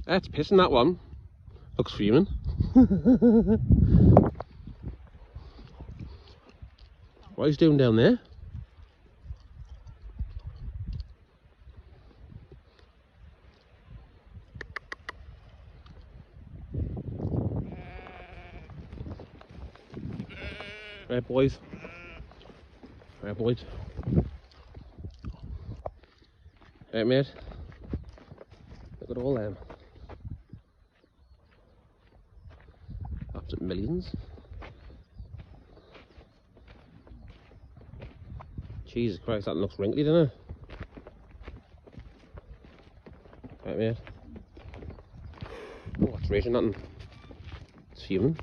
It's pissing, that one. Looks fuming. What he's doing down there? Right, boys. Right, boys. Right, mate. Look at all them. Absolute millions. Jesus Christ, that looks wrinkly, doesn't it? Right, mate. Oh, it's raging, nothing. It's fuming.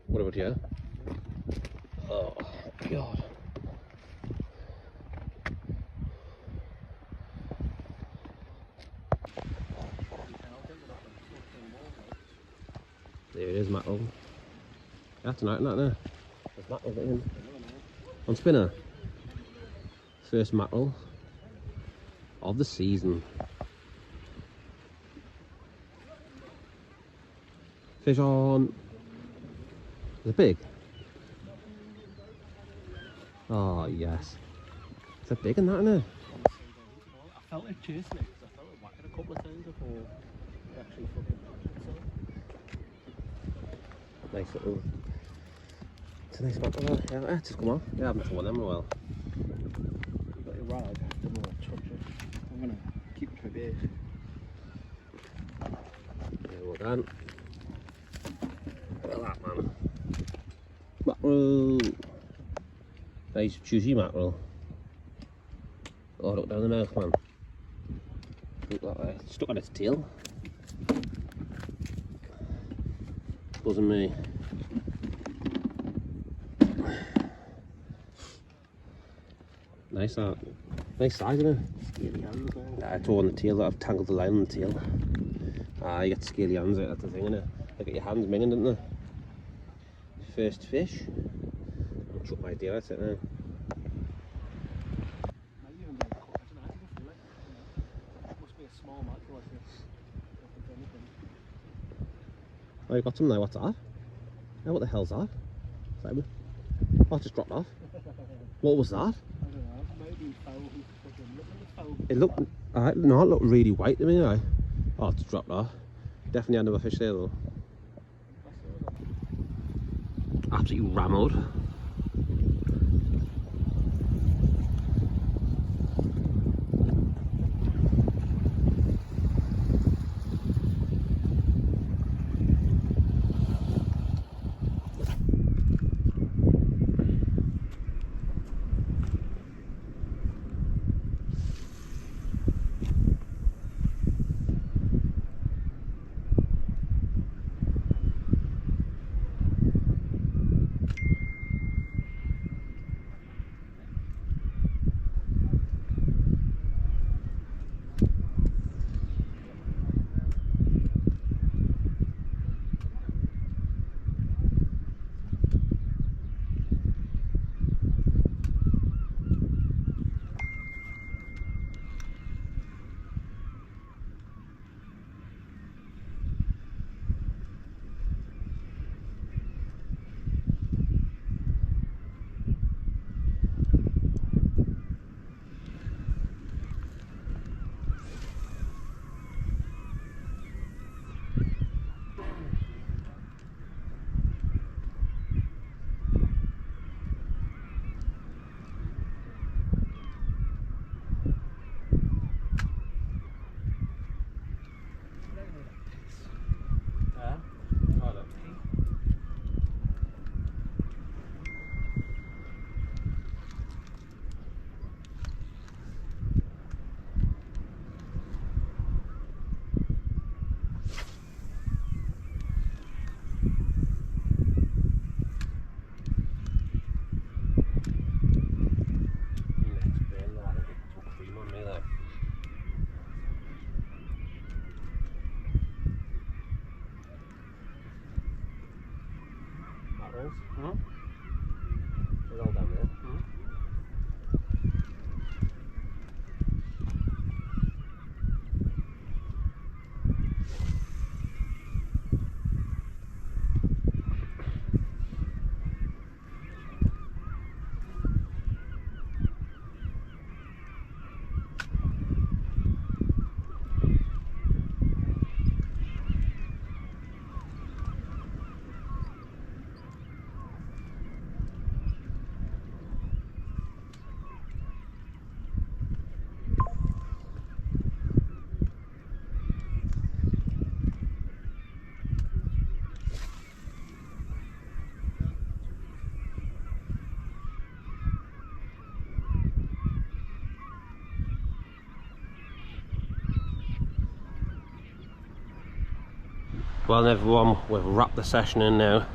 What about you? Oh, God. There it is, mackerel. That's not there. There's mackerel in. On spinner. First mackerel of the season. Fish on. Is it big? Oh, yes. It's a big one, that, isn't it? I felt it chasing it because I felt it whacking a couple of times before it actually fucking whacked itself. Nice little. It's a nice mackerel. Yeah, it's just come on. Yeah, I haven't thrown them in a while. You've got your rag, don't want to touch it. I'm going to keep it for a bit. Yeah, well done. Look at that, man. Mackerel. Nice juicy mackerel. Oh, look down the mouth, man. Look that way. Stuck on its tail. Buzzing me. Nice that. Nice size, isn't it? Scaly hands now. Yeah, it's all on the tail that I've tangled the line on the tail. Ah, you got scaly hands out, that's the thing, innit? Look at your hands minging, didn't they? First fish. I'll chuck my deal at it now. Might even be a cut, I don't know, I can feel it. Must be a small mackerel, I think. Oh, you got some now, what's that? Oh, what the hell's that? Simon? Oh, it just dropped off. What was that? I don't know, maybe foul. It looked, no, it looked really white to me, Oh, it's dropped off. Definitely had another fish there though. Absolutely rammed. mackerels. Huh? They're all down there. Well everyone, we've wrapped the session in now.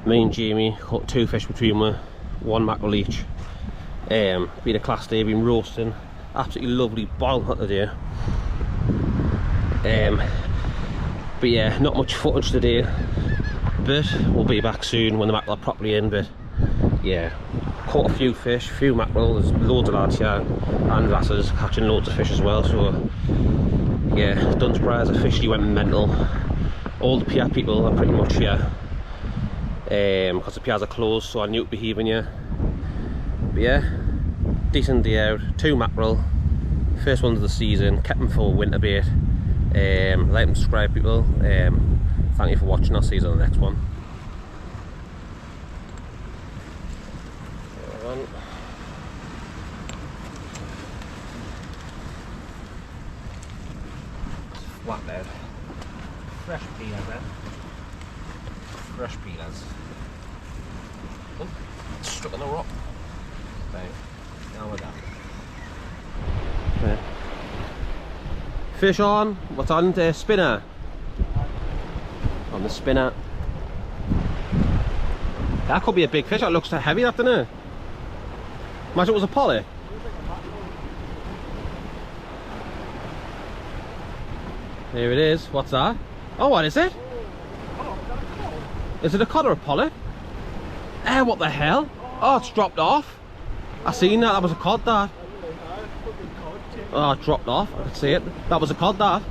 Me and Jamie caught 2 fish between us, 1 mackerel each. Been a class day, been roasting. Absolutely lovely, boiling hot today. But yeah, not much footage today. But we'll be back soon when the mackerel are properly in. But yeah, caught a few fish, a few mackerel. There's loads of lads here and lasses catching loads of fish as well. So yeah, Dunstanburgh officially went mental. All the pier people are pretty much here because the piers are closed, so I knew it'd be heaving here. But yeah, decent day out, 2 mackerel, first ones of the season, kept them for winter bait. Like and subscribe people, thank you for watching, I'll see you on the next one. Flathead. Fresh peelers then. Fresh peelers. Oh, stuck on the rock. Right, now we're done. Okay. Fish on. What's on the spinner? On the spinner. That could be a big fish. That looks so heavy, that doesn't it? Imagine it was a pollock. Here it is. What's that? Oh, what is it? Is it a cod or a pollock? Eh, what the hell? Oh, it's dropped off. I seen that. That was a cod, that. Oh, it dropped off. I could see it. That was a cod, that.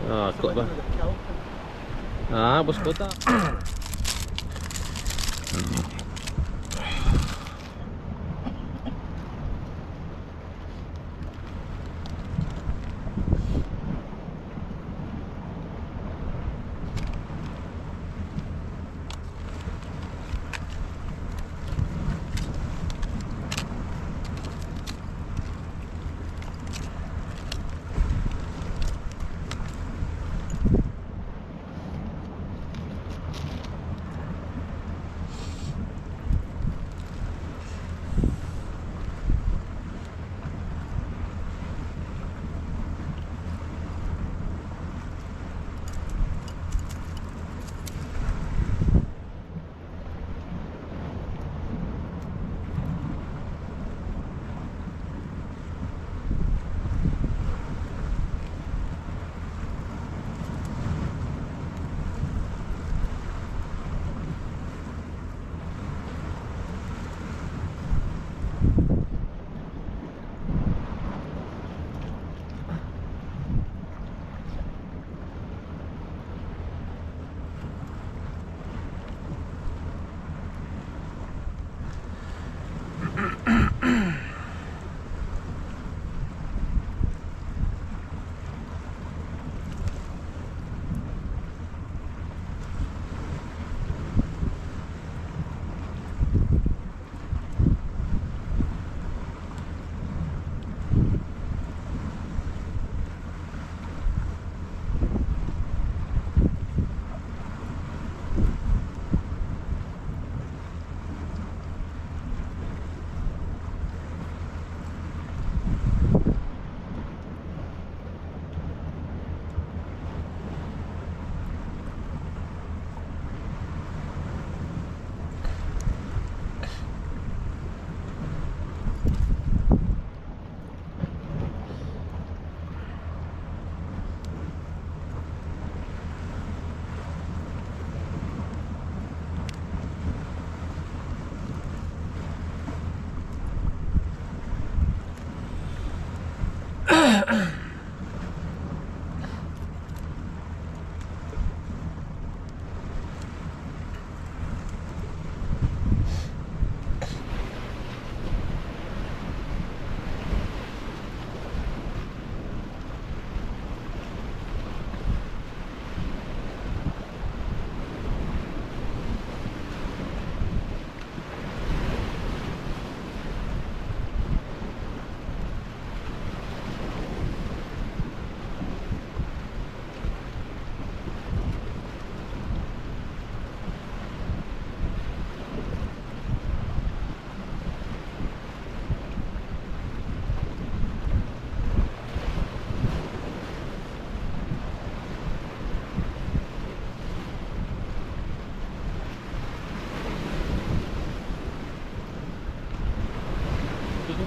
Oh, it's good. Ah, it was good, that.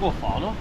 Doesn't go far enough.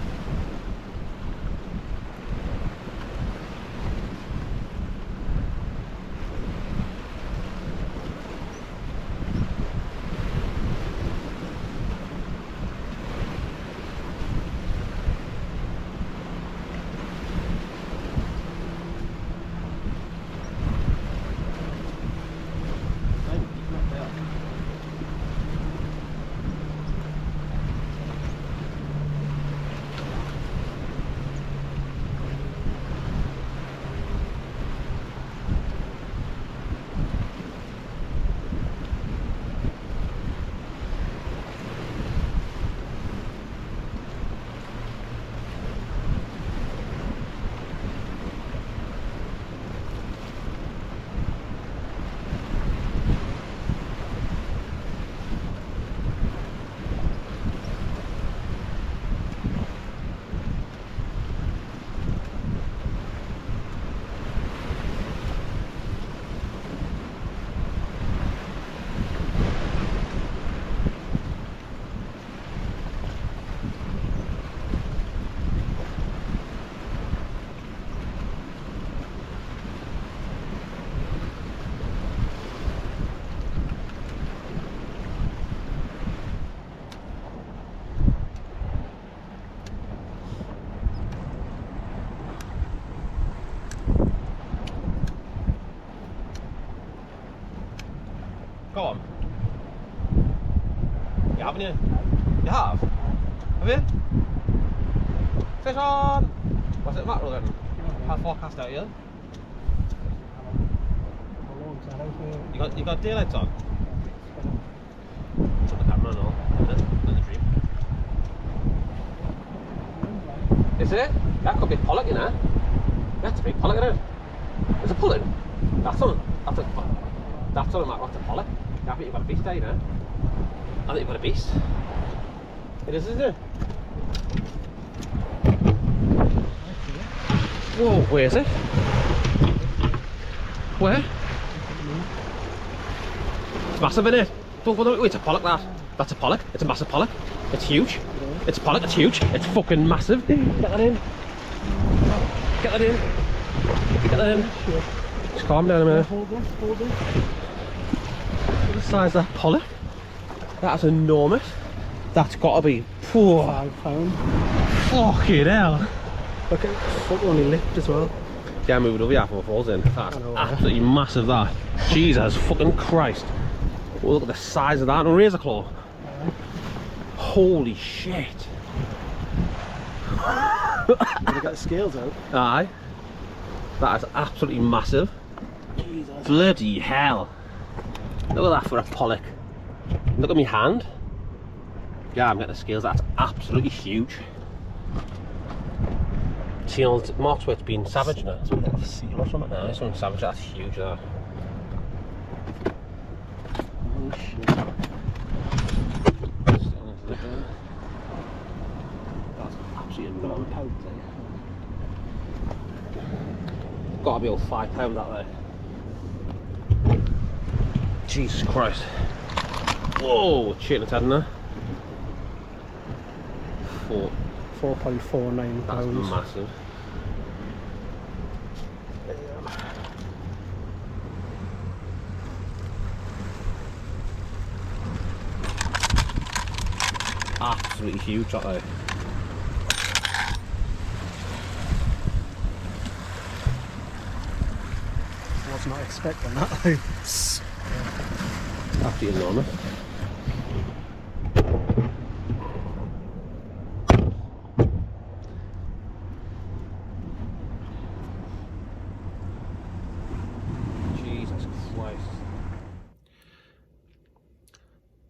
Go on. You haven't you? You have? Have you? Fish on! What's it, mackerel then? How far cast out here? You got daylights on? It's on the camera and all, isn't it? In the dream. Is it? That could be Pollock, you know? That's a big Pollock, isn't it? There's a pulling. That's on a mackerel, that's a Pollock. I think you've got a beast there, you know? I think you've got a beast. It is, isn't it? Whoa, where is it? Where? It's massive, isn't it? Don't go there. It's a Pollock, that. That's a Pollock. It's a massive Pollock. It's huge. It's a Pollock, it's huge. It's fucking massive. Get that in. Get that in. Get that in. Just calm down a minute. Hold it, hold it. Look at the size of that Pollock. That's enormous. That's got to be 5 pound. fucking hell. Look at foot only lipped as well. Yeah, move it over here before it falls in. That's absolutely massive, that. Jesus fucking Christ. Oh, look at the size of that. No razor claw. Holy shit. Did you get the scales out? Aye. That is absolutely massive. Jesus. Bloody hell. Look at that for a Pollock. Look at my hand. Yeah, I'm getting the scales. That's absolutely huge. See, old Mark's where it's been savage now. It's a bit of a seal or something. No, this one's savage. That's huge, that. Oh shit. That's absolutely enormous. £1 Got to be all £5 that there. Jesus Christ. Whoa, shit, it's hadn't there. £4.49. That's massive. Absolutely huge, that though. Was not expecting that though. Absolutely enormous. Jesus Christ.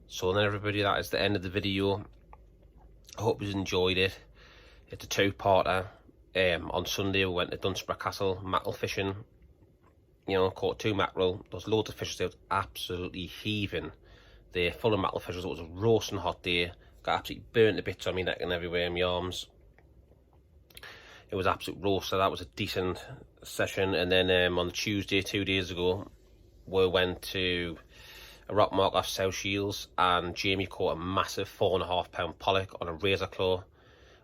So then everybody, that is the end of the video. I hope you enjoyed it. It's a two-parter. On Sunday we went to Dunstanburgh Castle mackerel fishing. You know, caught 2 mackerel. There's loads of fish there. It was absolutely heaving. They're full of mackerel fish. It was a roasting hot day. Got absolutely burnt to bits on my neck and everywhere, in my arms. It was absolute roast, so that was a decent session. And then on the Tuesday, 2 days ago, we went to a rock mark off South Shields, and Jamie caught a massive £4.5 pollock on a razor claw.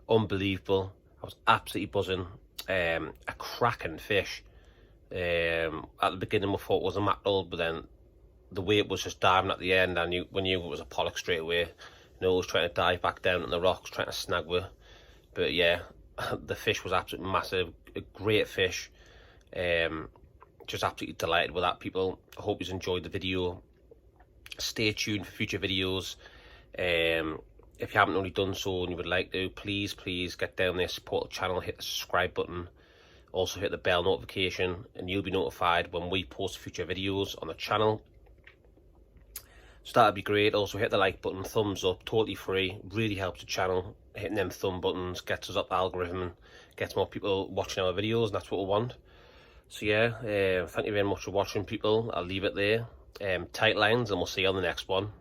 unbelievable. I was absolutely buzzing. A cracking fish. At the beginning we thought it was a mackerel, but then the way it was just diving at the end, we knew it was a pollock straight away. You know, it was trying to dive back down in the rocks, trying to snag with. But yeah, the fish was absolutely massive. A great fish. Just absolutely delighted with that, people. I hope you enjoyed the video. Stay tuned for future videos. If you haven't already done so and you would like to, please get down there, support the channel, hit the subscribe button. Also hit the bell notification and you'll be notified when we post future videos on the channel. So that'd be great. Also hit the like button, thumbs up, totally free. Really helps the channel. Hitting them thumb buttons gets us up the algorithm and gets more people watching our videos, and that's what we want. So yeah, thank you very much for watching, people. I'll leave it there. Tight lines, and we'll see you on the next one.